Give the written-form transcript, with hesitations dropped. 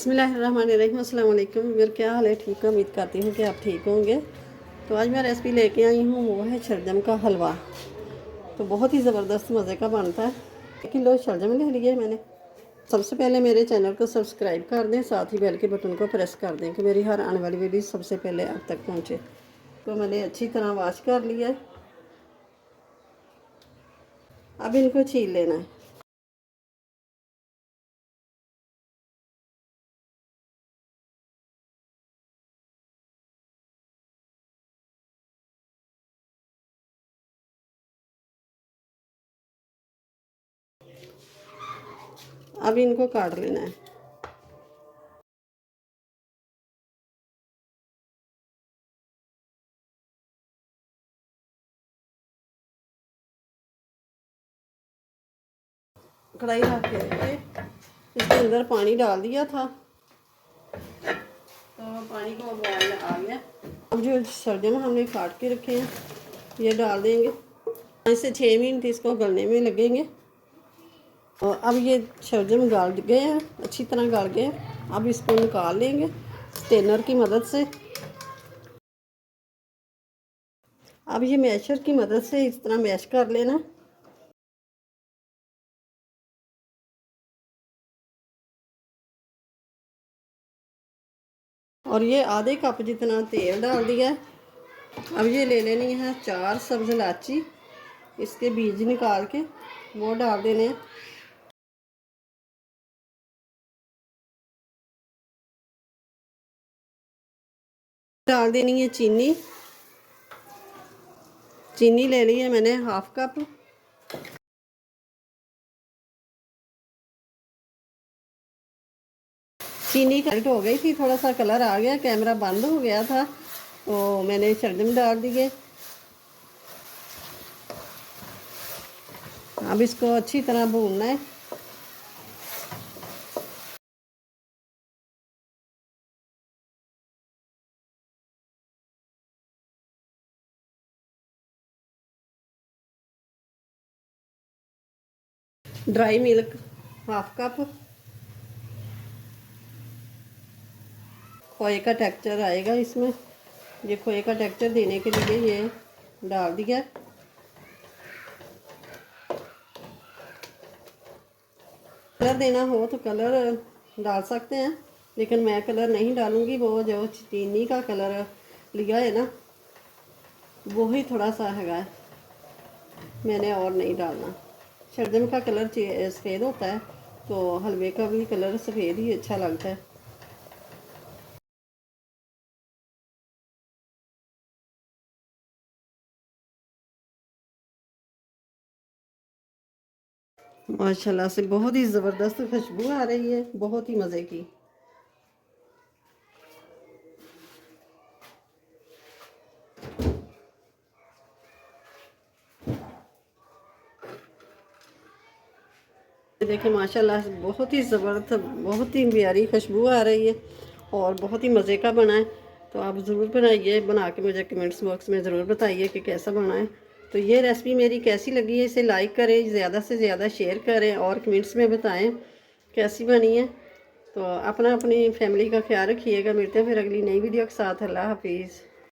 बिस्मिल्लाहिर्रहमानिर्रहीम। अस्सलाम वालेकुम। मेरा क्या हाल है? ठीक है, उम्मीद करती हूँ कि आप ठीक होंगे। तो आज मैं रेसिपी लेके आई हूँ, वो है शलजम का हलवा। तो बहुत ही ज़बरदस्त मज़े का बनता है। 1 किलो शलजम ले लिए मैंने। सबसे पहले मेरे चैनल को सब्सक्राइब कर दें, साथ ही बेल के बटन को प्रेस कर दें कि मेरी हर आने वाली वीडियो सबसे पहले आप तक पहुँचे। तो मैंने अच्छी तरह वॉश कर लिया है। अब इनको छील लेना है। अब इनको काट लेना है। कढ़ाई रख के इसके अंदर पानी डाल दिया था, तो पानी को बॉयल आ गया। अब जो शलजम हमने काट के रखे हैं ये डाल देंगे। 5 से 6 मिनट इसको गलने में लगेंगे। और अब ये शलजम गल गए हैं, अच्छी तरह गल गए हैं। अब इसको निकाल लेंगे स्टेनर की मदद से। अब ये मैशर की मदद से इस तरह मैश कर लेना। और ये आधे कप जितना तेल डाल दिया है। अब ये ले लेनी है 4 सब्ज़ इलायची, इसके बीज निकाल के वो डाल देने हैं। डाल देनी है चीनी। चीनी ले ली है मैंने 1/2 कप। चीनी कट हो गई थी, थोड़ा सा कलर आ गया, कैमरा बंद हो गया था, तो मैंने शलजम डाल दिए। अब इसको अच्छी तरह भूनना है। Dry milk 1/2 cup. खोए का टेक्सचर आएगा इसमें। ये खोए का टेक्सचर देने के लिए ये डाल दिया। कलर देना हो तो कलर डाल सकते हैं, लेकिन मैं कलर नहीं डालूंगी। वो जो चीनी का कलर लिया है ना, वो ही थोड़ा सा है, मैंने और नहीं डालना। शलजम का कलर सफ़ेद होता है, तो हलवे का भी कलर सफ़ेद ही अच्छा लगता है। माशाल्लाह से बहुत ही ज़बरदस्त खुशबू आ रही है, बहुत ही मज़े की। देखिए माशाल्लाह से बहुत ही ज़बरदस्त, बहुत ही प्यारी खुशबू आ रही है और बहुत ही मज़े का बना है। तो आप ज़रूर बनाइए, बना के मुझे कमेंट्स बॉक्स में ज़रूर बताइए कि कैसा बना है। तो ये रेसिपी मेरी कैसी लगी है, इसे लाइक करें, ज़्यादा से ज़्यादा शेयर करें और कमेंट्स में बताएं कैसी बनी है। तो अपनी फैमिली का ख्याल रखिएगा। मिलते हैं फिर अगली नई वीडियो के साथ। अल्लाह हाफिज़।